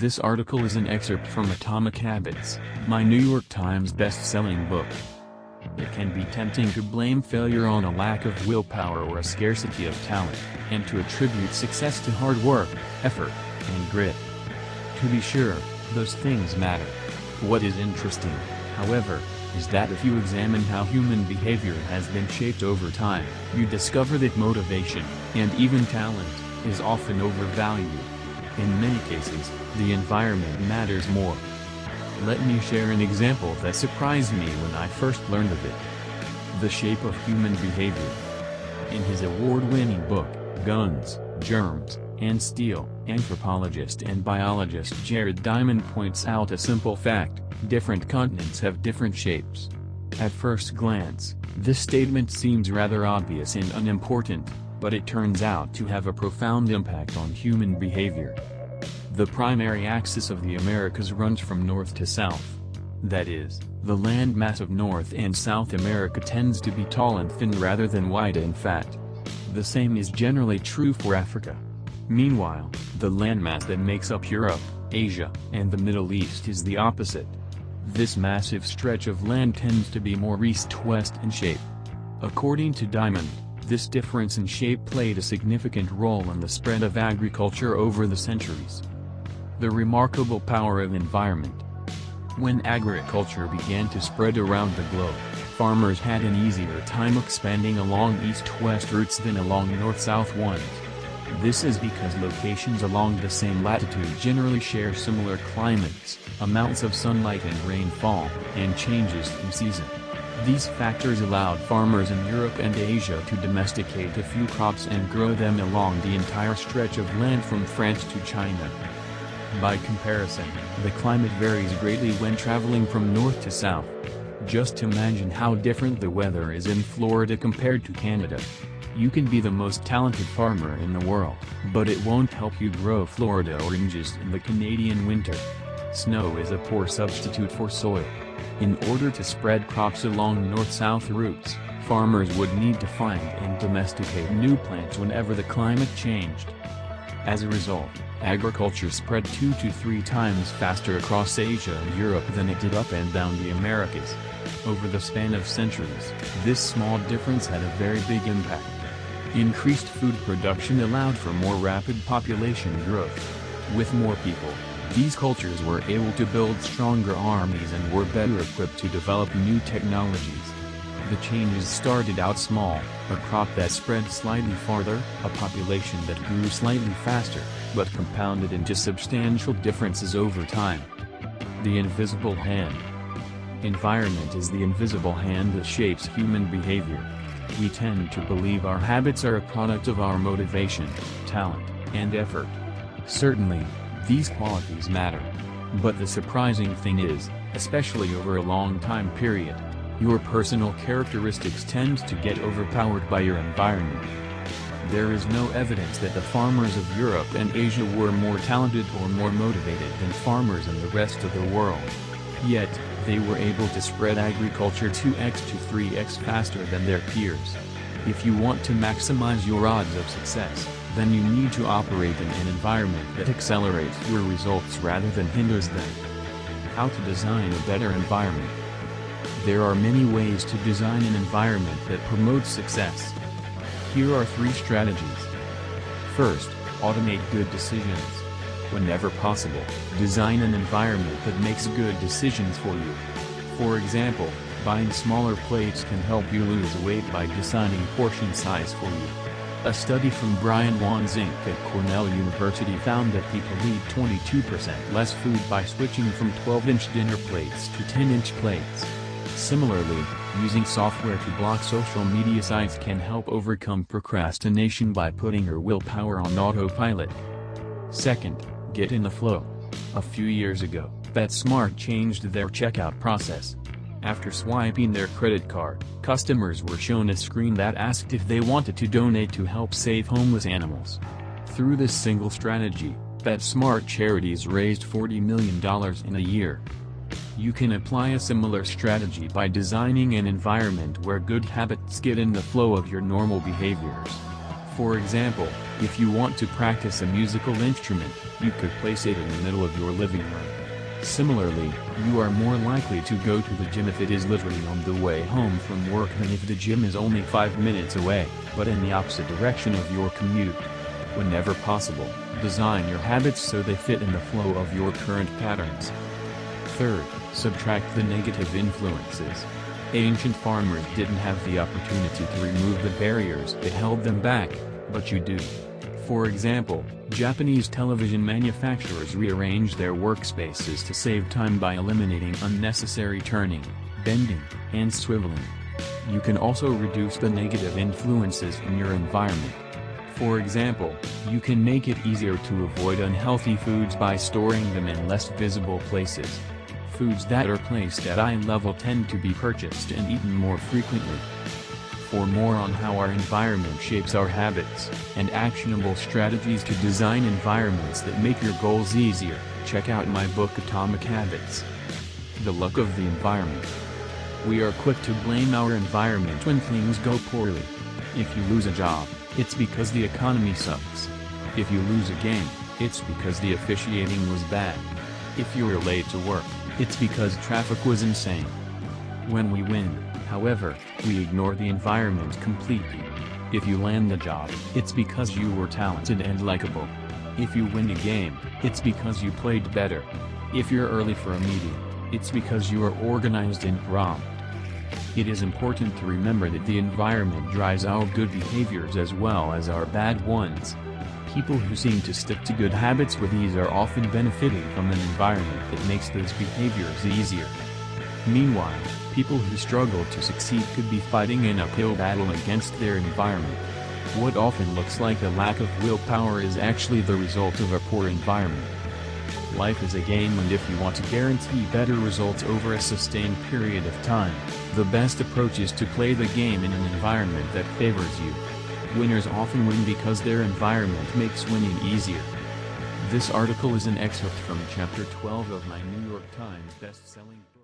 This article is an excerpt from Atomic Habits, my New York Times best-selling book. It can be tempting to blame failure on a lack of willpower or a scarcity of talent, and to attribute success to hard work, effort, and grit. To be sure, those things matter. What is interesting, however, is that if you examine how human behavior has been shaped over time, you discover that motivation, and even talent, is often overvalued. In many cases, the environment matters more. Let me share an example that surprised me when I first learned of it. The shape of human behavior. In his award-winning book, Guns, Germs, and Steel, anthropologist and biologist Jared Diamond points out a simple fact: different continents have different shapes. At first glance, this statement seems rather obvious and unimportant, but it turns out to have a profound impact on human behavior. The primary axis of the Americas runs from north to south. That is, the landmass of North and South America tends to be tall and thin rather than wide and fat. The same is generally true for Africa. Meanwhile, the landmass that makes up Europe, Asia, and the Middle East is the opposite. This massive stretch of land tends to be more east-west in shape. According to Diamond, this difference in shape played a significant role in the spread of agriculture over the centuries. The remarkable power of environment. When agriculture began to spread around the globe, farmers had an easier time expanding along east-west routes than along north-south ones. This is because locations along the same latitude generally share similar climates, amounts of sunlight and rainfall, and changes in season. These factors allowed farmers in Europe and Asia to domesticate a few crops and grow them along the entire stretch of land from France to China. By comparison, the climate varies greatly when traveling from north to south. Just imagine how different the weather is in Florida compared to Canada. You can be the most talented farmer in the world, but it won't help you grow Florida oranges in the Canadian winter. Snow is a poor substitute for soil. In order to spread crops along north-south routes, farmers would need to find and domesticate new plants whenever the climate changed. As a result, agriculture spread 2 to 3 times faster across Asia and Europe than it did up and down the Americas. Over the span of centuries, this small difference had a very big impact. Increased food production allowed for more rapid population growth. With more people, these cultures were able to build stronger armies and were better equipped to develop new technologies. The changes started out small: a crop that spread slightly farther, a population that grew slightly faster, but compounded into substantial differences over time. The invisible hand. Environment is the invisible hand that shapes human behavior. We tend to believe our habits are a product of our motivation, talent, and effort. Certainly, these qualities matter. But the surprising thing is, especially over a long time period, your personal characteristics tend to get overpowered by your environment. There is no evidence that the farmers of Europe and Asia were more talented or more motivated than farmers in the rest of the world. Yet, they were able to spread agriculture 2x to 3x faster than their peers. If you want to maximize your odds of success, then you need to operate in an environment that accelerates your results rather than hinders them. How to design a better environment? There are many ways to design an environment that promotes success. Here are 3 strategies. First, automate good decisions. Whenever possible, design an environment that makes good decisions for you. For example, buying smaller plates can help you lose weight by deciding portion size for you. A study from Brian Wanzink at Cornell University found that people eat 22% less food by switching from 12-inch dinner plates to 10-inch plates. Similarly, using software to block social media sites can help overcome procrastination by putting your willpower on autopilot. Second, get in the flow. A few years ago, PetSmart changed their checkout process. After swiping their credit card, customers were shown a screen that asked if they wanted to donate to help save homeless animals. Through this single strategy, PetSmart charities raised $40 million in a year. You can apply a similar strategy by designing an environment where good habits get in the flow of your normal behaviors. For example, If you want to practice a musical instrument, you could place it in the middle of your living room. Similarly, you are more likely to go to the gym if it is literally on the way home from work than if the gym is only 5 minutes away, but in the opposite direction of your commute. Whenever possible, design your habits so they fit in the flow of your current patterns. Third, subtract the negative influences. Ancient farmers didn't have the opportunity to remove the barriers that held them back, but you do. For example, Japanese television manufacturers rearranged their workspaces to save time by eliminating unnecessary turning, bending, and swiveling. You can also reduce the negative influences in your environment. For example, you can make it easier to avoid unhealthy foods by storing them in less visible places. Foods that are placed at eye level tend to be purchased and eaten more frequently. For more on how our environment shapes our habits, and actionable strategies to design environments that make your goals easier, check out my book Atomic Habits. The luck of the environment. We are quick to blame our environment when things go poorly. If you lose a job, it's because the economy sucks. If you lose a game, it's because the officiating was bad. If you're late to work, it's because traffic was insane. When we win, however, we ignore the environment completely. If you land the job, it's because you were talented and likable. If you win a game, it's because you played better. If you're early for a meeting, it's because you are organized and prompt. It is important to remember that the environment drives our good behaviors as well as our bad ones. People who seem to stick to good habits with ease are often benefiting from an environment that makes those behaviors easier. Meanwhile, people who struggle to succeed could be fighting an uphill battle against their environment. What often looks like a lack of willpower is actually the result of a poor environment. Life is a game, and if you want to guarantee better results over a sustained period of time, the best approach is to play the game in an environment that favors you. Winners often win because their environment makes winning easier. This article is an excerpt from Chapter 12 of my New York Times best-selling book.